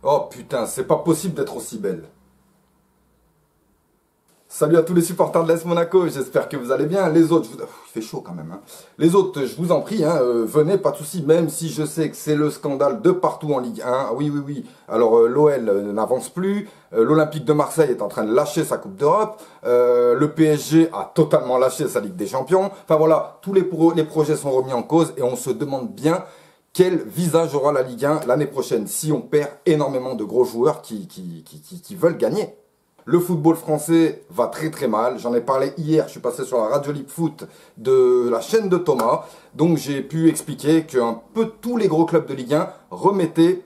Oh putain, c'est pas possible d'être aussi belle. Salut à tous les supporters de l'AS Monaco, j'espère que vous allez bien. Les autres, il fait chaud quand même. Hein. Les autres, je vous en prie, hein, venez, pas de soucis, même si je sais que c'est le scandale de partout en Ligue 1. Ah, oui, oui, oui. Alors l'OL n'avance plus, l'Olympique de Marseille est en train de lâcher sa Coupe d'Europe, le PSG a totalement lâché sa Ligue des Champions. Enfin voilà, tous les projets sont remis en cause et on se demande bien quel visage aura la Ligue 1 l'année prochaine si on perd énormément de gros joueurs qui veulent gagner. Le football français va très très mal. J'en ai parlé hier, je suis passé sur la Radio Libre Foot de la chaîne de Thomas. Donc j'ai pu expliquer qu'un peu tous les gros clubs de Ligue 1 remettaient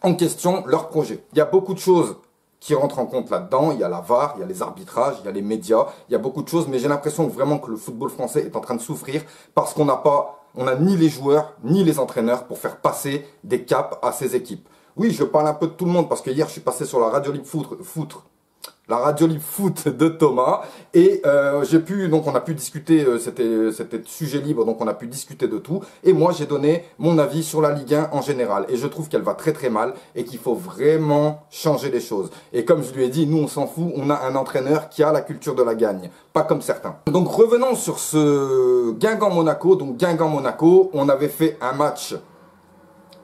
en question leur projet. Il y a beaucoup de choses qui rentrent en compte là-dedans. Il y a la VAR, il y a les arbitrages, il y a les médias, il y a beaucoup de choses. Mais j'ai l'impression vraiment que le football français est en train de souffrir parce qu'on n'a ni les joueurs, ni les entraîneurs pour faire passer des caps à ces équipes. Oui, je parle un peu de tout le monde parce que hier je suis passé sur la Radio Libre Foot la Radio Libre Foot de Thomas et donc on a pu discuter, c'était sujet libre, donc on a pu discuter de tout et moi j'ai donné mon avis sur la Ligue 1 en général et je trouve qu'elle va très très mal et qu'il faut vraiment changer les choses. Et comme je lui ai dit, nous on s'en fout, on a un entraîneur qui a la culture de la gagne, pas comme certains. Donc revenons sur ce Guingamp-Monaco. Donc Guingamp-Monaco, on avait fait un match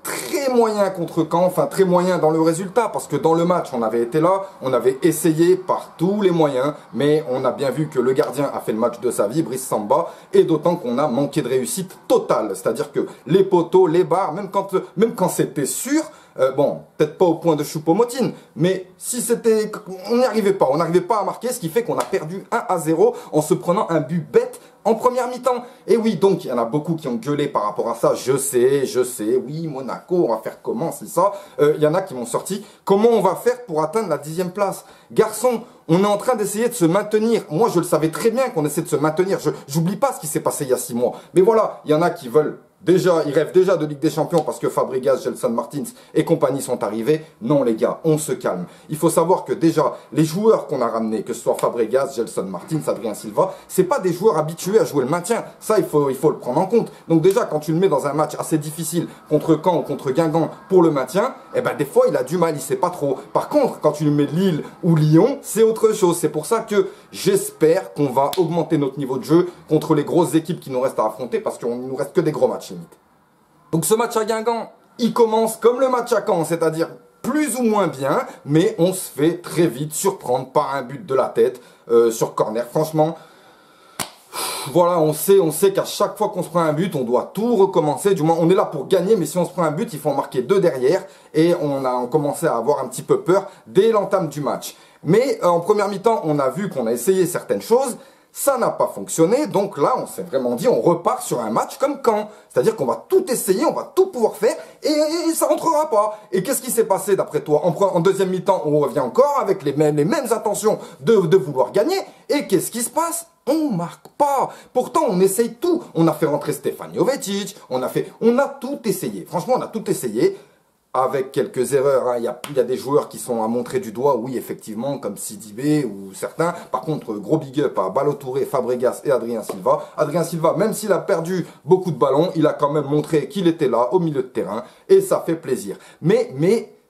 très moyen contre Caen, enfin très moyen dans le résultat, parce que dans le match, on avait été là, on avait essayé par tous les moyens, mais on a bien vu que le gardien a fait le match de sa vie, Brice Samba, et d'autant qu'on a manqué de réussite totale, c'est-à-dire que les poteaux, les barres, même quand c'était sûr, bon, peut-être pas au point de Choupo-Moting, mais si c'était, on n'y arrivait pas, à marquer, ce qui fait qu'on a perdu 1-0 en se prenant un but bête en première mi-temps. Et oui, donc il y en a beaucoup qui ont gueulé par rapport à ça. Je sais, oui, Monaco, on va faire comment, c'est ça. Il y en a qui m'ont sorti, comment on va faire pour atteindre la 10e place? Garçon, on est en train d'essayer de se maintenir. Moi, je le savais très bien qu'on essaie de se maintenir. J'oublie pas ce qui s'est passé il y a 6 mois. Mais voilà, il y en a qui veulent ils rêvent déjà de Ligue des Champions parce que Fabregas, Gelson Martins et compagnie sont arrivés. Non les gars, on se calme. Il faut savoir que déjà, les joueurs qu'on a ramenés, que ce soit Fabregas, Gelson Martins, Adrien Silva, c'est pas des joueurs habitués à jouer le maintien. Ça, il faut le prendre en compte. Donc déjà, quand tu le mets dans un match assez difficile contre Caen ou contre Guingamp pour le maintien, eh ben des fois, il a du mal, il sait pas trop. Par contre, quand tu le mets Lille ou Lyon, c'est autre chose. C'est pour ça que j'espère qu'on va augmenter notre niveau de jeu contre les grosses équipes qui nous restent à affronter parce qu'il nous reste que des gros matchs. Donc ce match à Guingamp, il commence comme le match à Caen, c'est-à-dire plus ou moins bien, mais on se fait très vite surprendre par un but de la tête sur corner. Franchement, voilà, on sait qu'à chaque fois qu'on se prend un but, on doit tout recommencer. Du moins, on est là pour gagner, mais si on se prend un but, il faut en marquer 2 derrière. Et on a commencé à avoir un petit peu peur dès l'entame du match. Mais en première mi-temps, on a vu qu'on a essayé certaines choses. Ça n'a pas fonctionné, donc là on s'est vraiment dit on repart sur un match comme Caen. C'est-à-dire qu'on va tout essayer, on va tout pouvoir faire et ça rentrera pas. Et qu'est-ce qui s'est passé d'après toi? En deuxième mi-temps, on revient encore avec les mêmes intentions de vouloir gagner. Et qu'est-ce qui se passe? On marque pas. Pourtant on essaye tout. On a fait rentrer Stefan Jovetic, on a tout essayé. Franchement on a tout essayé. Avec quelques erreurs, hein. Il y a des joueurs qui sont à montrer du doigt, oui effectivement, comme Sidibé ou certains. Par contre, gros big up à Ballo-Touré, Fabregas et Adrien Silva. Adrien Silva, même s'il a perdu beaucoup de ballons, il a quand même montré qu'il était là, au milieu de terrain, et ça fait plaisir. Mais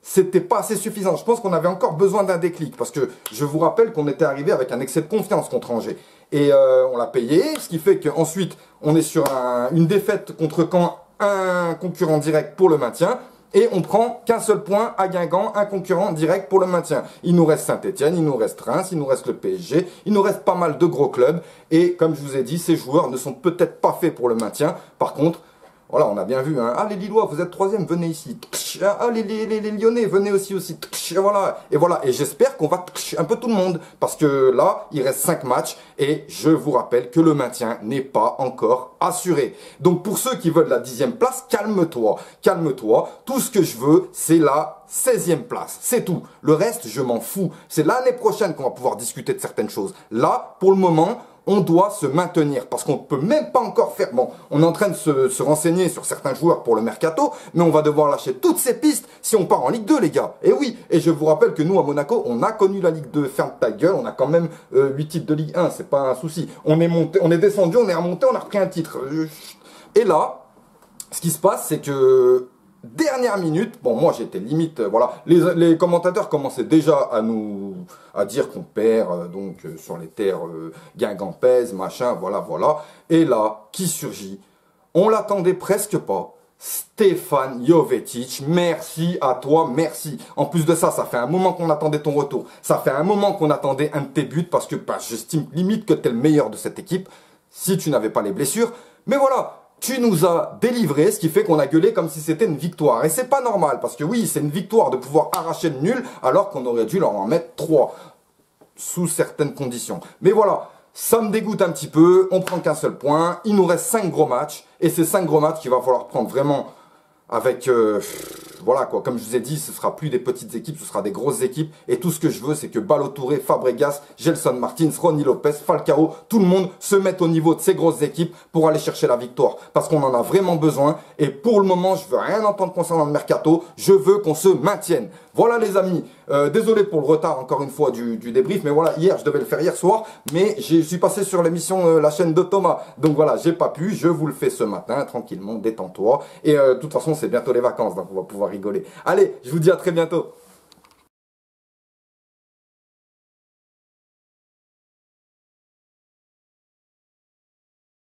c'était pas assez suffisant. Je pense qu'on avait encore besoin d'un déclic, parce que je vous rappelle qu'on était arrivé avec un excès de confiance contre Angers. Et on l'a payé, ce qui fait qu'ensuite, on est sur une défaite contre Caen, un concurrent direct pour le maintien. Et on prend qu'un seul point à Guingamp, un concurrent direct pour le maintien. Il nous reste Saint-Etienne, il nous reste Reims, il nous reste le PSG, il nous reste pas mal de gros clubs. Et comme je vous ai dit, ces joueurs ne sont peut-être pas faits pour le maintien. Par contre, voilà, on a bien vu, hein. Ah, les Lillois, vous êtes 3e, venez ici. Ah, les Lyonnais, venez aussi. Voilà. Et j'espère qu'on va un peu tout le monde. Parce que là, il reste 5 matchs. Et je vous rappelle que le maintien n'est pas encore assuré. Donc, pour ceux qui veulent la 10e place, calme-toi. Calme-toi. Tout ce que je veux, c'est la 16e place. C'est tout. Le reste, je m'en fous. C'est l'année prochaine qu'on va pouvoir discuter de certaines choses. Là, pour le moment, on doit se maintenir parce qu'on ne peut même pas encore faire... Bon, on est en train de se renseigner sur certains joueurs pour le mercato, mais on va devoir lâcher toutes ces pistes si on part en Ligue 2, les gars. Et oui, et je vous rappelle que nous, à Monaco, on a connu la Ligue 2. Ferme ta gueule, on a quand même 8 titres de Ligue 1, c'est pas un souci. On est monté, on est descendu, on est remonté, on a repris un titre. Et là, ce qui se passe, c'est que dernière minute, bon moi j'étais limite, voilà, les commentateurs commençaient déjà à dire qu'on perd sur les terres guingampaises, machin, voilà. Et là, qui surgit? On l'attendait presque pas. Stefan Jovetic, merci à toi, merci. En plus de ça, ça fait un moment qu'on attendait ton retour. Ça fait un moment qu'on attendait un de tes buts parce que j'estime limite que tu es le meilleur de cette équipe si tu n'avais pas les blessures. Mais voilà, tu nous as délivré, ce qui fait qu'on a gueulé comme si c'était une victoire. Et c'est pas normal parce que oui, c'est une victoire de pouvoir arracher le nul alors qu'on aurait dû leur en mettre 3 sous certaines conditions. Mais voilà. Ça me dégoûte un petit peu, on prend qu'un seul point, il nous reste 5 gros matchs, et ces 5 gros matchs qu'il va falloir prendre vraiment avec, voilà quoi, comme je vous ai dit, ce sera plus des petites équipes, ce sera des grosses équipes, et tout ce que je veux, c'est que Ballo-Touré, Fabregas, Gelson Martins, Ronny Lopez, Falcao, tout le monde se mette au niveau de ces grosses équipes pour aller chercher la victoire, parce qu'on en a vraiment besoin, et pour le moment, je veux rien entendre concernant le mercato, je veux qu'on se maintienne. Voilà les amis, désolé pour le retard encore une fois du débrief, mais voilà, hier, je devais le faire hier soir, mais je suis passé sur l'émission La chaîne de Thomas, donc voilà, j'ai pas pu, je vous le fais ce matin, tranquillement, détends-toi, et de toute façon, c'est bientôt les vacances, donc on va pouvoir rigoler. Allez, je vous dis à très bientôt.